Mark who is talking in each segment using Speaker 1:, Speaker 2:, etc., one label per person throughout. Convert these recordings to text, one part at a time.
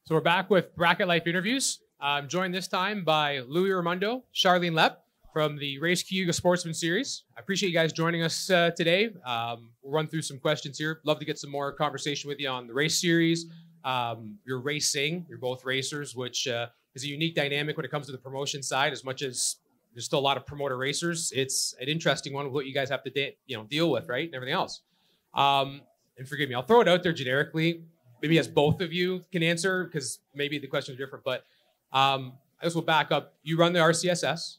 Speaker 1: So we're back with Bracket Life interviews. I'm joined this time by Louis Ramundo, Charlene Lepp from the Race Cayuga Sportsman Series. I appreciate you guys joining us today. We'll run through some questions here. Love to get some more conversation with you on the race series. You're racing. You're both racers, which is a unique dynamic when it comes to the promotion side. As much as there's still a lot of promoter racers, it's an interesting one with what you guys have to deal with, right, and everything else. And forgive me, I'll throw it out there generically. Maybe as both of you can answer, because maybe the question is different. But I guess we'll back up. You run the RCSS.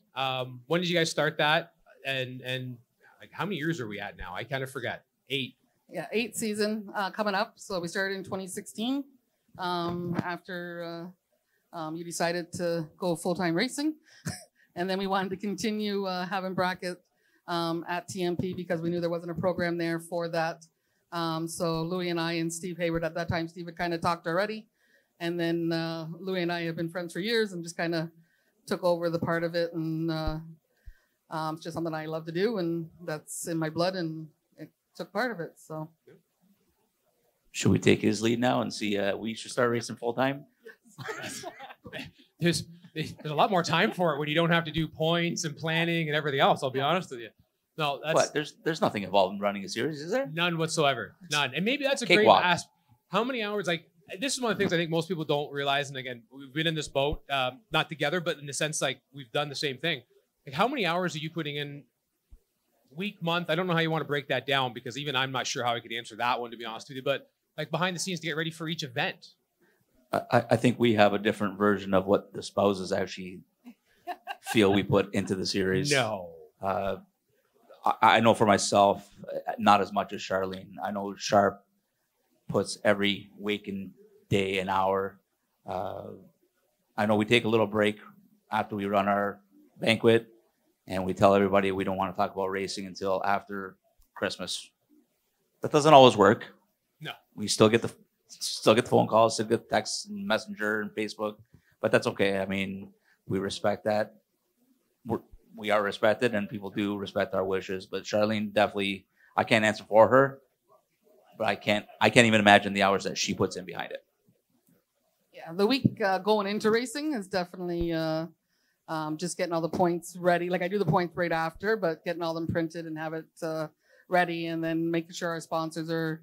Speaker 1: When did you guys start that? And like, how many years are we at now? I kind of forget. 8.
Speaker 2: Yeah, 8th season coming up. So we started in 2016 after you decided to go full-time racing. And then we wanted to continue having bracket at TMP because we knew there wasn't a program there for that. So Louis and I and Steve Hayward at that time, Steve had kind of talked already. And then Louis and I have been friends for years and just kind of took over the part of it. And it's just something I love to do. And that's in my blood and it took part of it. So.
Speaker 3: Should we take his lead now and see we should start racing full time?
Speaker 1: There's a lot more time for it when you don't have to do points and planning and everything else. I'll be honest with you. No, that's
Speaker 3: what? There's nothing involved in running a series, is there?
Speaker 1: None whatsoever. None. And maybe that's a great ask. How many hours? Like, this is one of the things I think most people don't realize. And again, we've been in this boat, not together, but in the sense like we've done the same thing. Like, how many hours are you putting in week, month? I don't know how you want to break that down because even I'm not sure how I could answer that one, to be honest with you. But like behind the scenes to get ready for each event.
Speaker 3: I think we have a different version of what the spouses actually feel we put into the series.
Speaker 1: No.
Speaker 3: I know for myself, not as much as Charlene. I know Sharp puts every waking day an hour. I know we take a little break after we run our banquet, and we tell everybody we don't want to talk about racing until after Christmas. That doesn't always work.
Speaker 1: No.
Speaker 3: We still get the phone calls, still get texts and Messenger and Facebook, but that's okay. I mean, we respect that. We are respected, and people do respect our wishes. But Charlene definitely, I can't answer for her, but I can't even imagine the hours that she puts in behind it.
Speaker 2: Yeah, the week going into racing is definitely just getting all the points ready. Like I do the points right after, but getting all them printed and have it ready, and then making sure our sponsors are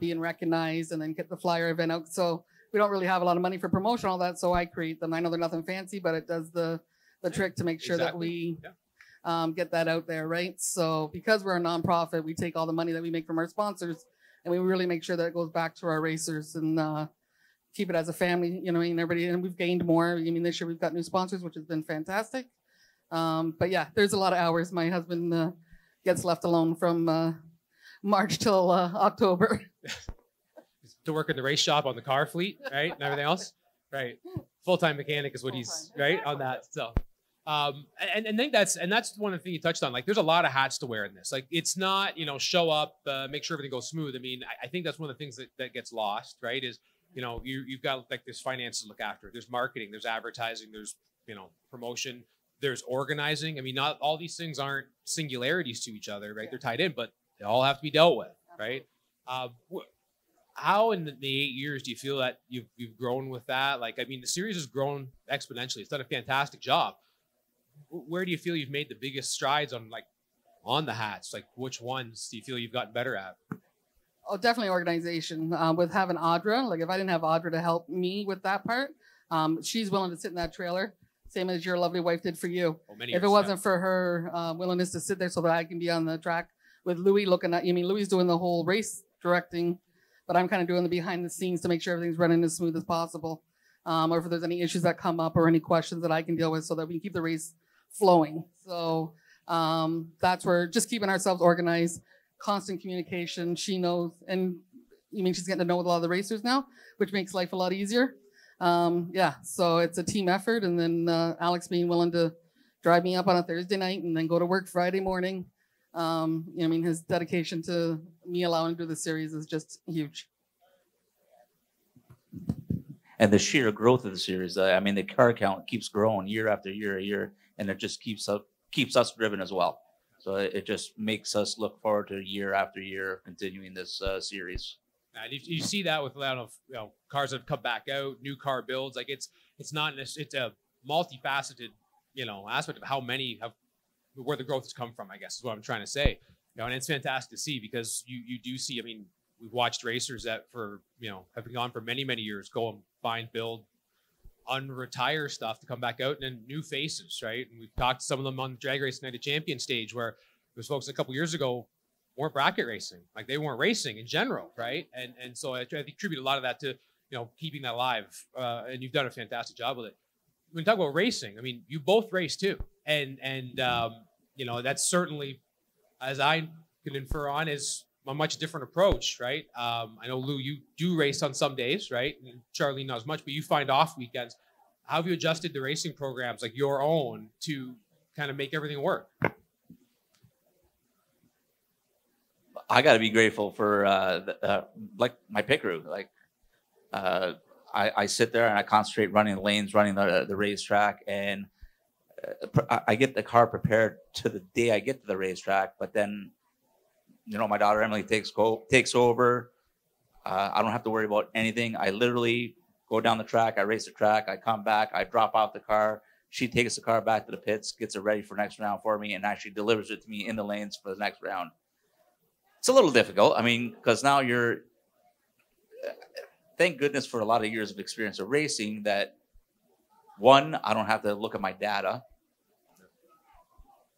Speaker 2: being recognized, and then get the flyer event out. So we don't really have a lot of money for promotion, all that. So I create them. I know they're nothing fancy, but it does the trick to make sure that we get that out there, right? So because we're a nonprofit, we take all the money that we make from our sponsors and we really make sure that it goes back to our racers and keep it as a family, you know, and everybody. And we've gained more. I mean, this year we've got new sponsors, which has been fantastic. But yeah, there's a lot of hours. My husband gets left alone from March till October.
Speaker 1: To work in the race shop on the car fleet, right? And everything else, right? Full-time mechanic is what he's right on that. So, and I think that's one of the things you touched on. Like, there's a lot of hats to wear in this. Like, it's not, show up, make sure everything goes smooth. I mean, I think that's one of the things that gets lost, right? Is, you've got like this finance to look after. There's marketing, there's advertising, there's, promotion, there's organizing. I mean, not all these things aren't singularities to each other, right? They're tied in, but they all have to be dealt with, right? How in the 8 years do you feel that you've grown with that? Like, I mean, the series has grown exponentially. It's done a fantastic job. Where do you feel you've made the biggest strides on the hats? Like, which ones do you feel you've gotten better at?
Speaker 2: Oh, definitely organization. With having Audra, like if I didn't have Audra to help me with that part, she's willing to sit in that trailer, same as your lovely wife did for you. If it wasn't for her willingness to sit there so that I can be on the track with Louis looking at you. I mean, Louis doing the whole race directing, but I'm kind of doing the behind the scenes to make sure everything's running as smooth as possible. Or if there's any issues that come up or any questions that I can deal with so that we can keep the race flowing. So that's where just keeping ourselves organized, constant communication. She knows, and she's getting to know a lot of the racers now, which makes life a lot easier. So it's a team effort. And then Alex being willing to drive me up on a Thursday night and then go to work Friday morning. His dedication to me allowing to do the series is just huge.
Speaker 3: And the sheer growth of the series, the car count keeps growing year after year, and it just keeps us driven as well. So it just makes us look forward to year after year continuing this series.
Speaker 1: And you see that with a lot of cars that have come back out, new car builds. Like it's a multifaceted aspect of where the growth has come from. I guess is what I'm trying to say. And it's fantastic to see because you do see. I mean, we've watched racers that have been gone for many years go and find, build, unretire stuff to come back out, and then new faces, right? And we've talked to some of them on the Drag Race Night of Champions stage where there's folks a couple years ago weren't bracket racing, like they weren't racing in general, right? And so I attribute a lot of that to keeping that alive, and you've done a fantastic job with it. When we talk about racing, I mean, you both race too, and that's certainly, as I can infer on, is a much different approach, right? I know, Lou, you do race on some days, right? And Charlene not as much, but you find off weekends. How have you adjusted the racing programs, like your own, to kind of make everything work?
Speaker 3: I got to be grateful for like my pit crew. Like I sit there and I concentrate running the lanes, running the racetrack, and I get the car prepared to the day I get to the racetrack. But then, my daughter Emily takes over. I don't have to worry about anything. I literally go down the track. I race the track. I come back. I drop off the car. She takes the car back to the pits, gets it ready for next round for me, and actually delivers it to me in the lanes for the next round. It's a little difficult. I mean, because now thank goodness for a lot of years of experience of racing that, one, I don't have to look at my data.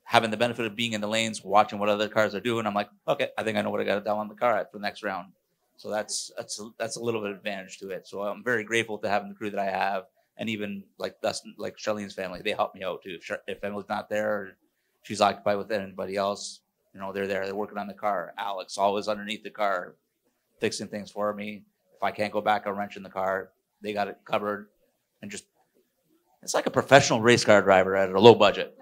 Speaker 3: Having the benefit of being in the lanes, watching what other cars are doing, I'm like, okay, I think I know what I got to dial on the car at for the next round. So that's a little bit of advantage to it. So I'm very grateful to having the crew that I have, and even like Dustin, like Charlene's family, they help me out too. If Emily's not there, or she's occupied with anybody else, they're there. They're working on the car. Alex always underneath the car, fixing things for me. If I can't go back, I'll wrench in the car. They got it covered, and it's like a professional race car driver at a low budget.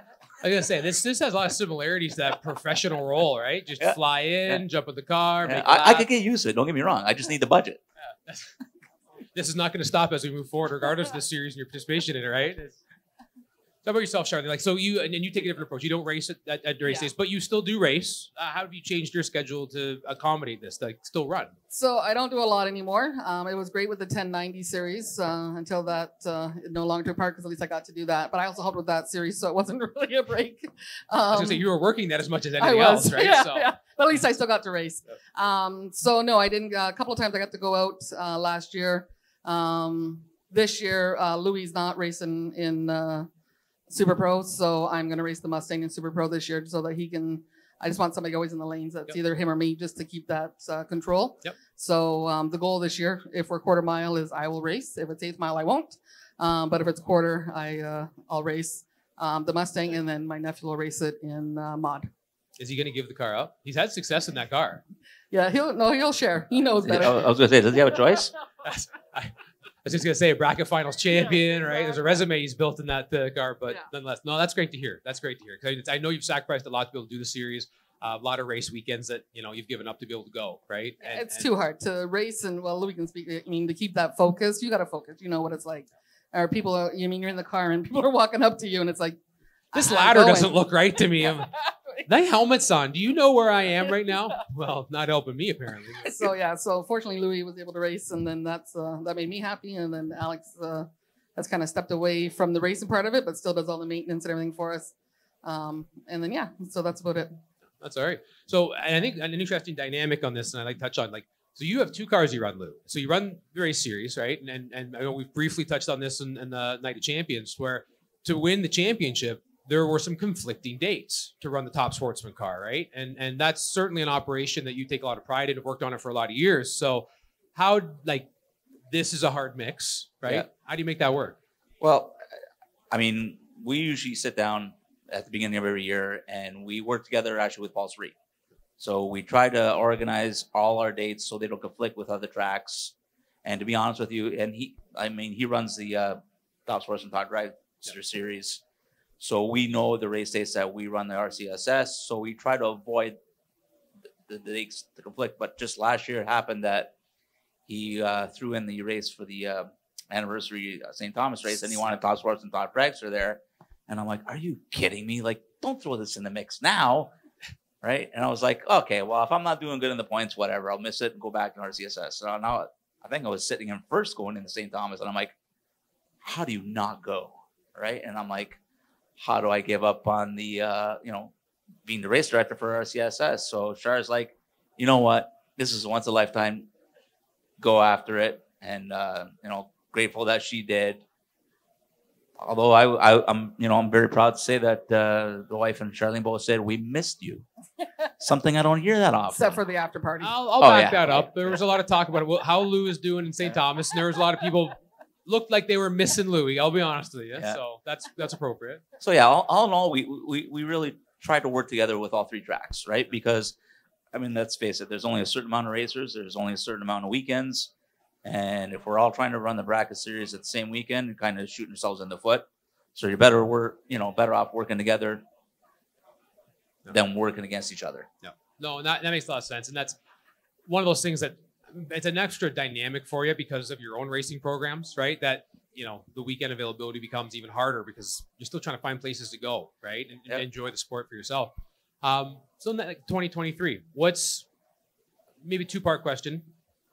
Speaker 1: I was gonna say this has a lot of similarities to that professional role, right? Just fly in, jump in the car. Make
Speaker 3: I could get used to it. Don't get me wrong. I just need the budget.
Speaker 1: Yeah. This is not going to stop as we move forward, regardless of the series and your participation in it, right? How about yourself, Charlene? Like, so you take a different approach. You don't race at race days, but you still do race. How have you changed your schedule to accommodate this, like still run?
Speaker 2: So I don't do a lot anymore. It was great with the 1090 series until that it no longer took part, because at least I got to do that. But I also helped with that series, so it wasn't really a break.
Speaker 1: I was gonna say you were working that as much as anything else, right?
Speaker 2: Yeah, yeah. But at least I still got to race. Yeah. So no, I didn't. A couple of times I got to go out last year. This year, Louis not racing in Super Pro, so I'm going to race the Mustang in Super Pro this year so that he can. I just want somebody always in the lanes that's either him or me, just to keep that control.
Speaker 1: Yep.
Speaker 2: So the goal this year, if we're quarter mile, is I will race. If it's eighth mile, I won't. But if it's quarter, I'll race the Mustang, and then my nephew will race it in mod.
Speaker 1: Is he going to give the car up? He's had success in that car.
Speaker 2: Yeah, he'll share. He knows better.
Speaker 3: I was going to say, does he have a choice?
Speaker 1: I was just going to say, a bracket finals champion, right? There's a resume he's built in that car, but nonetheless, no, that's great to hear. That's great to hear. Because I know you've sacrificed a lot to be able to do the series, a lot of race weekends that, you've given up to be able to go, right?
Speaker 2: It's too hard to race, and Louis can speak. I mean, to keep that focus, you got to focus. You know what it's like. Or people you're in the car and people are walking up to you, and it's like,
Speaker 1: this ladder doesn't look right to me. That helmet's on. Do you know where I am right now? Well, not helping me apparently.
Speaker 2: So fortunately Louis was able to race, and then that made me happy. And then Alex has kind of stepped away from the racing part of it, but still does all the maintenance and everything for us. And then so that's about it.
Speaker 1: That's all right. So, and I think an interesting dynamic on this, and I'd like to touch on, so you have two cars you run, Lou. So you run the race series, right? And I know we've briefly touched on this in the Night of Champions, where to win the championship, there were some conflicting dates to run the top sportsman car, right? And that's certainly an operation that you take a lot of pride in. Have worked on it for a lot of years. So how, this is a hard mix, right? Yeah. How do you make that work?
Speaker 3: Well, I mean, we usually sit down at the beginning of every year and we work together actually with Paul Sri. So we try to organize all our dates so they don't conflict with other tracks. And to be honest with you, and he runs the Top Sportsman Top Dragster Series. So we know the race dates that we run the RCSS. So we try to avoid the dates to conflict. But just last year it happened that he threw in the race for the anniversary St. Thomas race, and he wanted Top Sportsman Top Dragster there. And I'm like, are you kidding me? Like, don't throw this in the mix now. right? And I was like, okay, well, if I'm not doing good in the points, whatever, I'll miss it and go back to RCSS. So now I think I was sitting in first going into St. Thomas, and I'm like, how do you not go, right? And I'm like, how do I give up on the, being the race director for RCSS? So Char's like, you know what? This is once a lifetime. Go after it. And, grateful that she did. Although I'm very proud to say that the wife and Charlene both said, we missed you. Something I don't hear that often.
Speaker 2: Except for the after party.
Speaker 1: I'll back that up. There was a lot of talk about how Lou is doing in St. Thomas, and there was a lot of people looked like they were missing Louis. I'll be honest with you. Yeah. So that's appropriate.
Speaker 3: So yeah, all in all, we really tried to work together with all three tracks, right? Because I mean, let's face it, there's only a certain amount of racers, there's only a certain amount of weekends. And if we're all trying to run the bracket series at the same weekend, you're kind of shooting yourselves in the foot. So you're better off working together than working against each other.
Speaker 1: No, that makes a lot of sense. And that's one of those things that it's an extra dynamic for you because of your own racing programs, right? That, the weekend availability becomes even harder because you're still trying to find places to go, right? And enjoy the sport for yourself. So in 2023, what's maybe two-part question?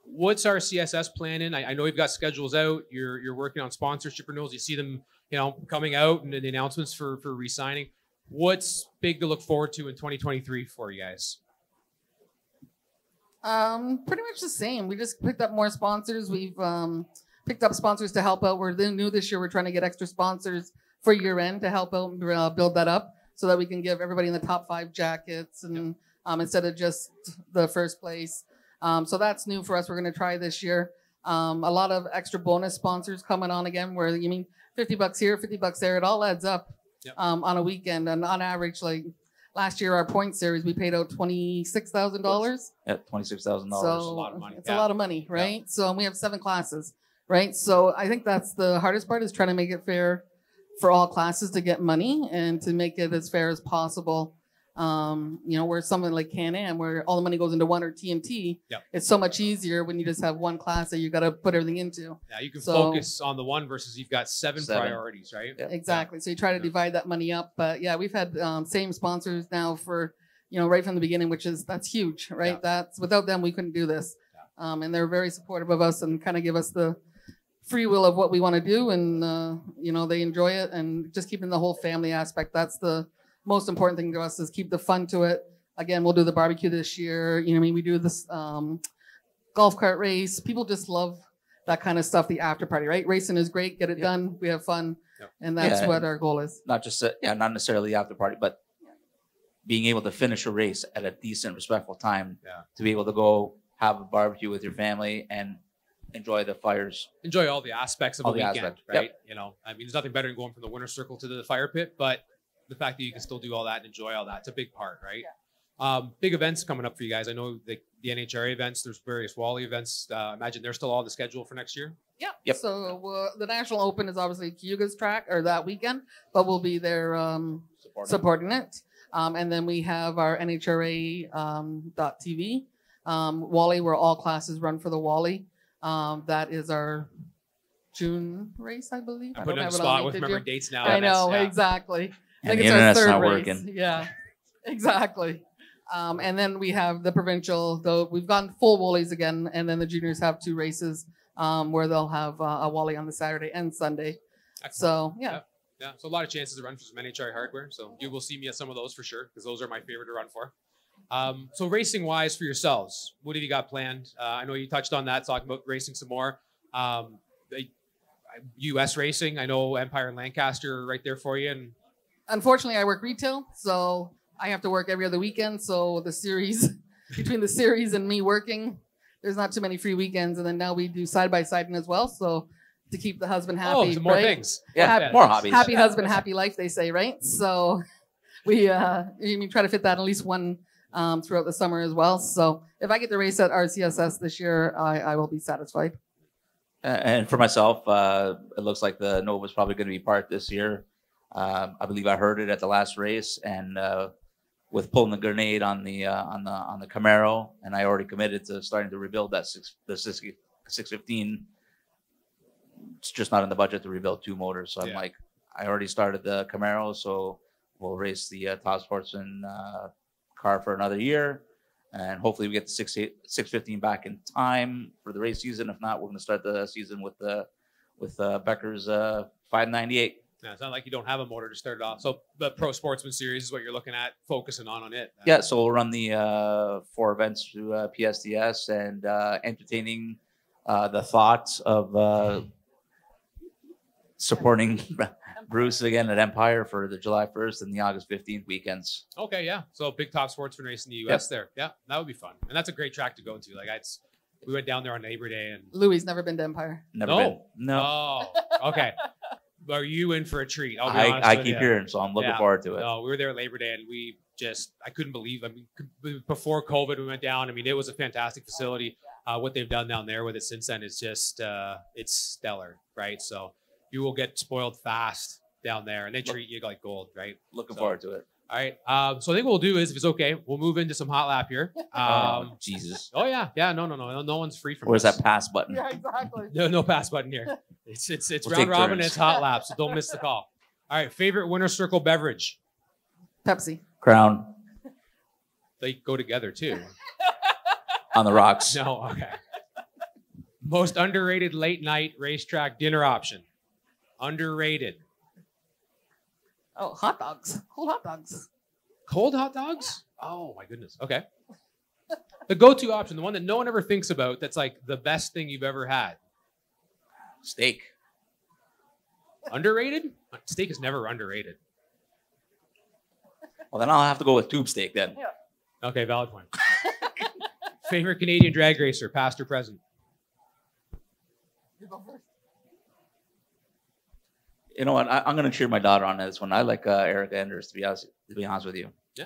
Speaker 1: What's our CSS planning? I know you've got schedules out. You're working on sponsorship renewals. You see them, coming out and the announcements for re-signing. What's big to look forward to in 2023 for you guys?
Speaker 2: Pretty much the same. We just picked up more sponsors. We've picked up sponsors to help out. We're new this year. We're trying to get extra sponsors for year end to help out build that up so that we can give everybody in the top 5 jackets and instead of just the first place. So that's new for us. We're going to try this year. A lot of extra bonus sponsors coming on again, where you mean $50 here, $50 there. It all adds up on a weekend. And on average, like last year, our point series, we paid out $26,000.
Speaker 3: Yeah, $26,000.
Speaker 2: So
Speaker 1: a lot of money.
Speaker 2: It's a lot of money, right? Yeah. So we have 7 classes, right? So I think that's the hardest part, is trying to make it fair for all classes to get money and to make it as fair as possible. Where something like Can-Am, where all the money goes into one, or TMT, it's so much easier when you just have one class that you got to put everything into.
Speaker 1: Yeah, you can focus on the one versus you've got seven priorities, right?
Speaker 2: Yeah. Exactly. So you try to divide that money up. But yeah, we've had same sponsors now for, right from the beginning, that's huge, right? Yeah. Without them, we couldn't do this. Yeah. And they're very supportive of us and kind of give us the free will of what we want to do. And, they enjoy it, and just keeping the whole family aspect. That's the most important thing to us, is keep the fun to it. Again, we'll do the barbecue this year. We do this golf cart race. People just love that kind of stuff, the after party, right? Racing is great. Get it done. We have fun. Yep. And that's what our goal is.
Speaker 3: Not just, not necessarily the after party, but being able to finish a race at a decent, respectful time, to be able to go have a barbecue with your family and enjoy the fires.
Speaker 1: Enjoy all the aspects of the weekend, right? Yep. There's nothing better than going from the winner's circle to the fire pit, but the fact that you can still do all that and enjoy all that, it's a big part, right? Yeah. Big events coming up for you guys. I know the NHRA events, there's various Wally events. Imagine they're still all on the schedule for next year?
Speaker 2: Yeah. Yep. So the National Open is obviously Cayuga's track, or that weekend, but we'll be there supporting it. And then we have our NHRA .TV. Wally, where all classes run for the Wally. That is our June race, I believe.
Speaker 1: I'm putting on the spot with remembering dates now.
Speaker 2: I know, exactly. I think
Speaker 3: it's our 3rd race.
Speaker 2: Working. Yeah, exactly. And then we have the provincial, though we've gone full Wallies again, and then the juniors have 2 races where they'll have a Wally on the Saturday and Sunday. Excellent. So, yeah.
Speaker 1: So a lot of chances to run for some NHRA hardware. So you will see me at some of those for sure, because those are my favorite to run for. So racing-wise for yourselves, what have you got planned? I know you touched on that, talking about racing some more. U.S. racing, I know Empire and Lancaster are right there for you. And
Speaker 2: unfortunately, I work retail, so I have to work every other weekend. So the series, between the series and me working, there's not too many free weekends. And then now we do side-by-siding as well. So to keep the husband happy.
Speaker 1: Oh, so more things.
Speaker 3: Yeah, more hobbies.
Speaker 2: Happy husband, happy life, they say, right? So we try to fit that at least one throughout the summer as well. So if I get to race at RCSS this year, I will be satisfied.
Speaker 3: And for myself, it looks like the Nova's probably going to be part this year. I believe I heard it at the last race, and with pulling the grenade on the Camaro, and I already committed to starting to rebuild the 615. It's just not in the budget to rebuild 2 motors, so I'm like, I already started the Camaro, so we'll race the Top Sportsman car for another year, and hopefully we get the 615 back in time for the race season. If not, we're going to start the season with Becker's 598.
Speaker 1: Yeah, it's not like you don't have a motor to start it off. So the Pro Sportsman Series is what you're looking at, focusing on it.
Speaker 3: Yeah, so we'll run the 4 events through PSDS and entertaining the thoughts of supporting Bruce again at Empire for the July 1st and the August 15th weekends.
Speaker 1: Okay, yeah. So big top sportsman race in the U.S. there. Yeah, that would be fun. And that's a great track to go to. Like, we went down there on Labor Day. And
Speaker 2: Louis never been to Empire.
Speaker 3: Never been. No.
Speaker 1: Oh, okay. Are you in for a treat? I'll be honest
Speaker 3: I
Speaker 1: with
Speaker 3: keep
Speaker 1: you.
Speaker 3: hearing, so I'm looking forward to it.
Speaker 1: No, we were there at Labor Day, and I couldn't believe. I mean, before COVID, we went down. I mean, it was a fantastic facility. What they've done down there with it since then is just, it's stellar, right? So you will get spoiled fast down there, and they treat you like gold, right?
Speaker 3: Looking forward to it.
Speaker 1: All right. So I think what we'll do is, if it's okay, we'll move into some hot lap here.
Speaker 3: Jesus.
Speaker 1: Oh yeah. No one's free from.
Speaker 3: Where's
Speaker 1: this.
Speaker 3: that pass button?
Speaker 2: Yeah, exactly.
Speaker 1: No pass button here. It's
Speaker 3: We'll
Speaker 1: round robin and
Speaker 3: turns.
Speaker 1: it's hot lap, so don't miss the call. All right. Favorite winner circle beverage?
Speaker 2: Pepsi.
Speaker 3: Crown
Speaker 1: They go together too.
Speaker 3: on the rocks.
Speaker 1: No. Okay. Most underrated late night racetrack dinner option. Underrated.
Speaker 2: Oh, hot dogs. Cold hot dogs.
Speaker 1: Cold hot dogs? Oh my goodness. Okay. The go-to option, the one that no one ever thinks about, that's like the best thing you've ever had.
Speaker 3: Steak.
Speaker 1: Underrated? Steak is never underrated.
Speaker 3: Well, then I'll have to go with tube steak then.
Speaker 2: Yeah.
Speaker 1: Okay, valid point. Favorite Canadian drag racer, past or present?
Speaker 2: You go first.
Speaker 3: You know what? I'm going to cheer my daughter on this one. I like Erica Enders, to be honest with you.
Speaker 1: Yeah.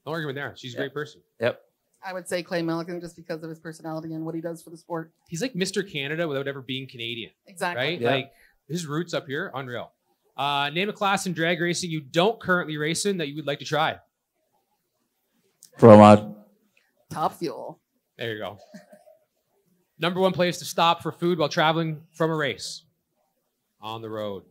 Speaker 1: No argument there. She's a great person.
Speaker 3: Yep.
Speaker 2: I would say Clay Millican just because of his personality and what he does for the sport.
Speaker 1: He's like Mr. Canada without ever being Canadian.
Speaker 2: Exactly.
Speaker 1: Right?
Speaker 3: Yeah.
Speaker 1: Like his roots up here, unreal. Name a class in drag racing you don't currently race in that you would like to try.
Speaker 3: From
Speaker 2: Top Fuel.
Speaker 1: There you go. Number one place to stop for food while traveling from a race. On the road.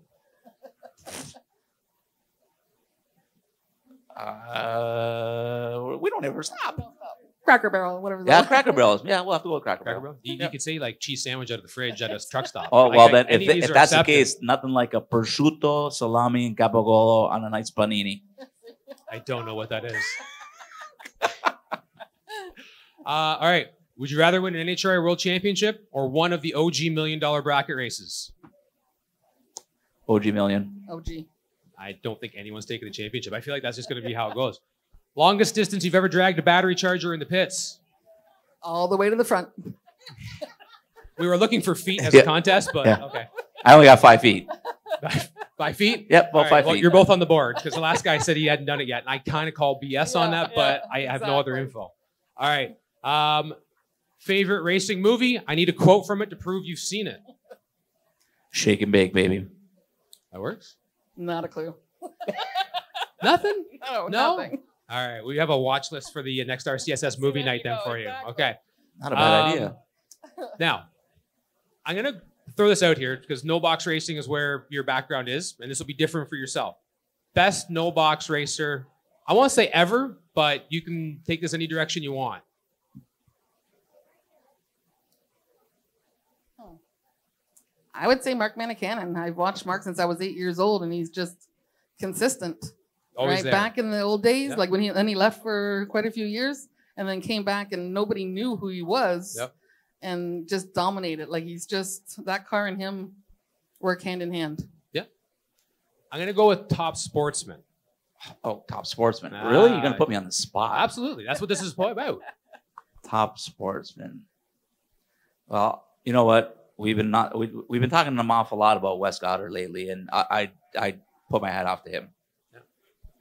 Speaker 3: We don't ever stop.
Speaker 2: Cracker Barrel, whatever.
Speaker 3: Yeah, Cracker Barrels. Yeah, we'll have to go with Cracker
Speaker 1: Cracker
Speaker 3: Barrel.
Speaker 1: Barrel? You could say like cheese sandwich out of the fridge at a truck stop.
Speaker 3: Oh,
Speaker 1: Like,
Speaker 3: well,
Speaker 1: like,
Speaker 3: then
Speaker 1: any of these
Speaker 3: if
Speaker 1: are
Speaker 3: that's the
Speaker 1: accepted.
Speaker 3: case, nothing like a prosciutto, salami, and capogolo on a nice panini.
Speaker 1: I don't know what that is. All right. Would you rather win an NHRA World Championship or one of the OG $1 million bracket races?
Speaker 3: OG Million.
Speaker 2: OG.
Speaker 1: I don't think anyone's taking the championship. I feel like that's just going to be how it goes. Longest distance you've ever dragged a battery charger in the pits?
Speaker 2: All the way to the front.
Speaker 1: We were looking for feet as a contest, but
Speaker 3: Yeah.
Speaker 1: okay.
Speaker 3: I only got 5 feet.
Speaker 1: 5 feet?
Speaker 3: Yep,
Speaker 1: All
Speaker 3: about 5
Speaker 1: well,
Speaker 3: feet.
Speaker 1: you're both on the board because the last guy said he hadn't done it yet. And I kind of call BS on
Speaker 2: Yeah,
Speaker 1: that, but I have no other
Speaker 2: exactly.
Speaker 1: info. All right. Favorite racing movie? I need a quote from it to prove you've seen it.
Speaker 3: Shake and bake, baby.
Speaker 1: That works.
Speaker 2: Not a clue.
Speaker 1: Nothing?
Speaker 2: No,
Speaker 1: No?
Speaker 2: nothing.
Speaker 1: All right. We have a watch list for the next RCSS movie
Speaker 2: There
Speaker 1: night
Speaker 2: you
Speaker 1: then
Speaker 2: go,
Speaker 1: for you.
Speaker 2: exactly.
Speaker 1: Okay.
Speaker 3: Not a bad idea.
Speaker 1: Now, I'm going to throw this out here because no box racing is where your background is, and this will be different for yourself. Best no box racer, I want to say ever, but you can take this any direction you want.
Speaker 2: I would say Mark Manicanen. I've watched Mark since I was 8 years old, and he's just consistent.
Speaker 1: Always
Speaker 2: right
Speaker 1: there.
Speaker 2: back in the old days,
Speaker 1: Yep.
Speaker 2: like when he left for quite a few years, and then came back, and nobody knew who he was,
Speaker 1: Yep.
Speaker 2: and just dominated. Like he's just that car and him work hand in hand.
Speaker 1: I'm going to go with top sportsman.
Speaker 3: Oh, top sportsman. Really? You're going to put me on the spot.
Speaker 1: Absolutely. That's what this is about.
Speaker 3: Top sportsman. Well, you know what? We've been talking an awful lot about Wes Goddard lately, and I put my hat off to him.
Speaker 1: Yeah.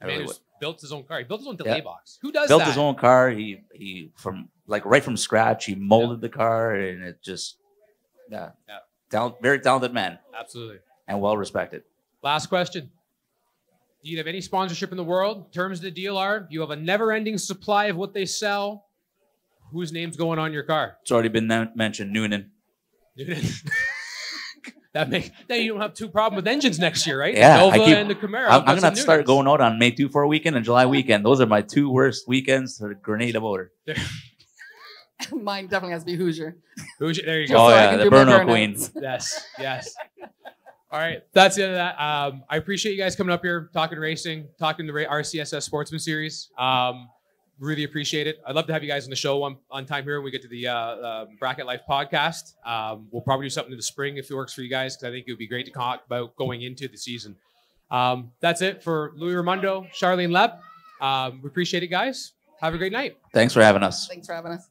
Speaker 3: I
Speaker 1: Man
Speaker 3: really
Speaker 1: who's
Speaker 3: would.
Speaker 1: built his own car. He built his own delay
Speaker 3: Yeah.
Speaker 1: box. Who does
Speaker 3: Built
Speaker 1: that?
Speaker 3: his own car. He from like right from scratch. He molded the car, and it just very talented man
Speaker 1: Absolutely.
Speaker 3: and well respected.
Speaker 1: Last question. Do you have any sponsorship in the world? Terms of the deal are you have a never-ending supply of what they sell. Whose name's going on your car?
Speaker 3: It's already been mentioned. Noonan.
Speaker 1: Then you don't have two problem with engines next year, right?
Speaker 3: Yeah,
Speaker 1: the Nova and the Camaro.
Speaker 3: I'm gonna have to start going out on May 2 for a weekend and July weekend. Those are my two worst weekends for Grenada motor.
Speaker 2: Mine definitely has to be Hoosier.
Speaker 1: Hoosier, there you go.
Speaker 3: Oh
Speaker 2: so
Speaker 3: yeah, the Burno Queen.
Speaker 1: Yes, yes. All right, that's the end of that. I appreciate you guys coming up here, talking racing, talking the RCSS Sportsman Series. Really appreciate it. I'd love to have you guys on the show on time here when we get to the Bracket Life podcast. We'll probably do something in the spring if it works for you guys, because I think it would be great to talk about going into the season. That's it for Lui Ramundo, Charlene Lepp. We appreciate it, guys. Have a great night.
Speaker 3: Thanks for having us.
Speaker 2: Thanks for having us.